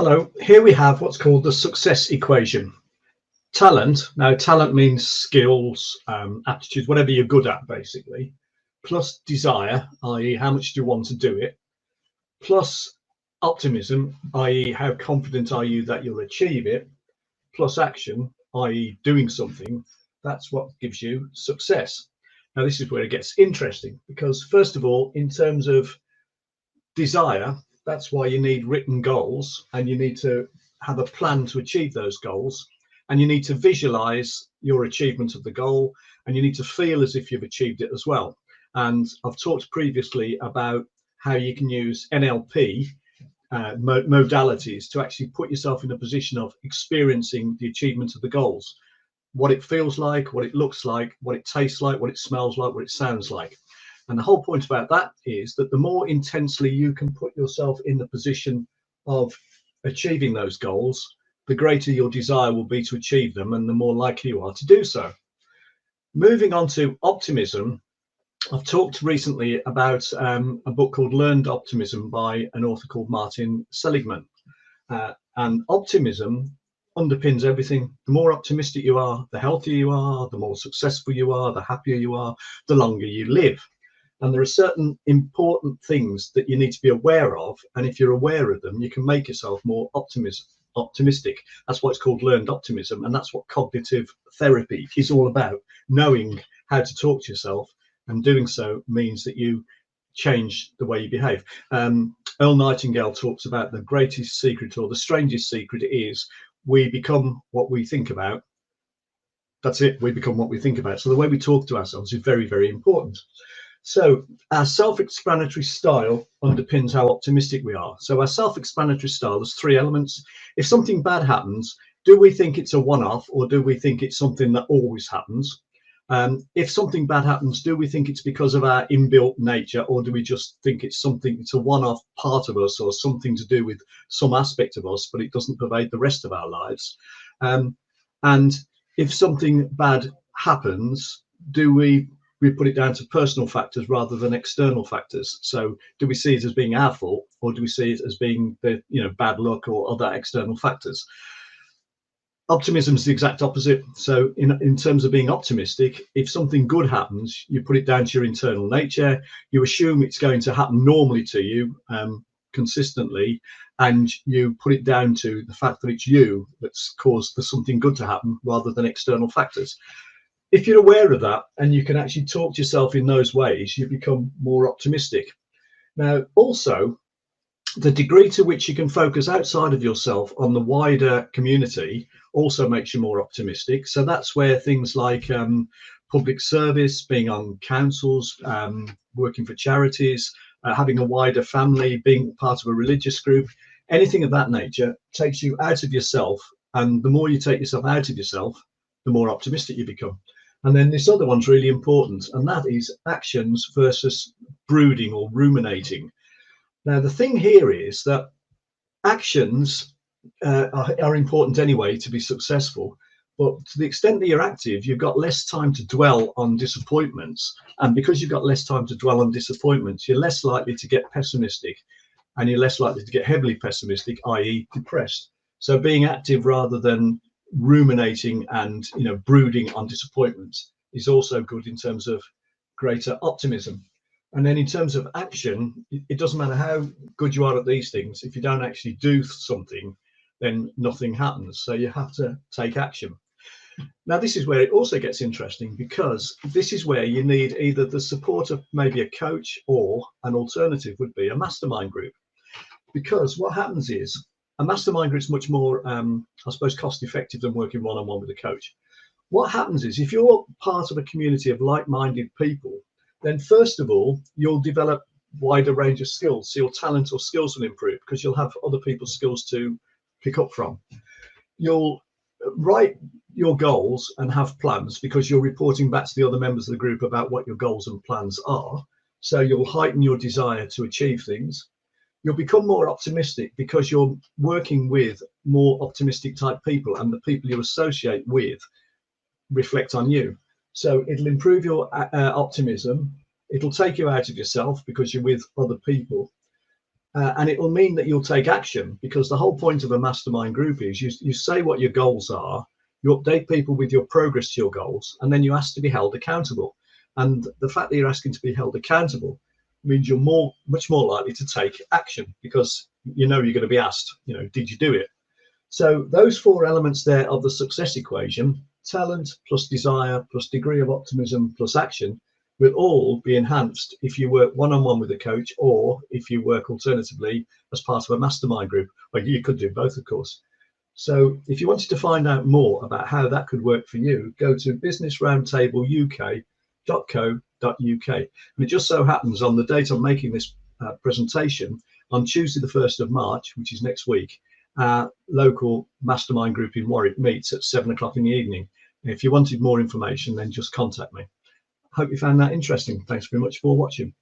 Hello, here we have what's called the success equation. Talent, now talent means skills, aptitudes, whatever you're good at basically, plus desire, i.e. how much do you want to do it, plus optimism, i.e. how confident are you that you'll achieve it, plus action, i.e. doing something. That's what gives you success. Now this is where it gets interesting because first of all, in terms of desire, that's why you need written goals and you need to have a plan to achieve those goals, and you need to visualize your achievement of the goal, and you need to feel as if you've achieved it as well. And I've talked previously about how you can use NLP modalities to actually put yourself in a position of experiencing the achievement of the goals, what it feels like, what it looks like, what it tastes like, what it smells like, what it sounds like. And the whole point about that is that the more intensely you can put yourself in the position of achieving those goals, the greater your desire will be to achieve them and the more likely you are to do so. Moving on to optimism, I've talked recently about a book called Learned Optimism by an author called Martin Seligman. And optimism underpins everything. The more optimistic you are, the healthier you are, the more successful you are, the happier you are, the longer you live. And there are certain important things that you need to be aware of. And if you're aware of them, you can make yourself more optimistic. That's why it's called learned optimism. And that's what cognitive therapy is all about, knowing how to talk to yourself. And doing so means that you change the way you behave. Earl Nightingale talks about the greatest secret, or the strangest secret, is we become what we think about. That's it. We become what we think about. So the way we talk to ourselves is very, very important. So our self-explanatory style underpins how optimistic we are. So our self-explanatory style, there's three elements. If something bad happens, do we think it's a one-off, or do we think it's something that always happens? If something bad happens, do we think it's because of our inbuilt nature, or do we just think it's a one-off part of us, or something to do with some aspect of us, but it doesn't pervade the rest of our lives? And if something bad happens, do we put it down to personal factors rather than external factors? So do we see it as being our fault, or do we see it as being the bad luck or other external factors? Optimism is the exact opposite. So in terms of being optimistic, if something good happens, you put it down to your internal nature. You assume it's going to happen normally to you, consistently, and you put it down to the fact that it's you that's caused something good to happen rather than external factors. If you're aware of that and you can actually talk to yourself in those ways, you become more optimistic. Now, also, the degree to which you can focus outside of yourself on the wider community also makes you more optimistic. So that's where things like public service, being on councils, working for charities, having a wider family, being part of a religious group, anything of that nature takes you out of yourself. And the more you take yourself out of yourself, the more optimistic you become. And then this other one's really important, and that is actions versus brooding or ruminating. Now, the thing here is that actions are important anyway to be successful, but to the extent that you're active, you've got less time to dwell on disappointments. And because you've got less time to dwell on disappointments, you're less likely to get pessimistic, and you're less likely to get heavily pessimistic, i.e. depressed. So being active rather than ruminating and brooding on disappointments is also good in terms of greater optimism. And then in terms of action, it doesn't matter how good you are at these things. If you don't actually do something, then nothing happens. So you have to take action. Now, this is where it also gets interesting, because this is where you need either the support of maybe a coach, or an alternative would be a mastermind group. Because what happens is a mastermind group is much more, I suppose, cost effective than working one-on-one with a coach. What happens is if you're part of a community of like-minded people, then first of all, you'll develop wider range of skills. So your talent or skills will improve because you'll have other people's skills to pick up from. You'll write your goals and have plans because you're reporting back to the other members of the group about what your goals and plans are. So you'll heighten your desire to achieve things. You'll become more optimistic because you're working with more optimistic type people, and the people you associate with reflect on you. So it'll improve your optimism. It'll take you out of yourself because you're with other people. And it will mean that you'll take action, because the whole point of a mastermind group is you say what your goals are, you update people with your progress to your goals, and then you ask to be held accountable. And the fact that you're asking to be held accountable means you're much more likely to take action, because you know you're going to be asked, did you do it? So those four elements there of the success equation, talent plus desire plus degree of optimism plus action, will all be enhanced if you work one-on-one with a coach, or if you work alternatively as part of a mastermind group. Well, you could do both, of course. So if you wanted to find out more about how that could work for you, go to businessroundtableuk.co.uk. And it just so happens on the date I'm making this presentation, on Tuesday the 1st of March, which is next week, our local mastermind group in Warwick meets at 7 o'clock in the evening. And if you wanted more information, then just contact me. Hope you found that interesting. Thanks very much for watching.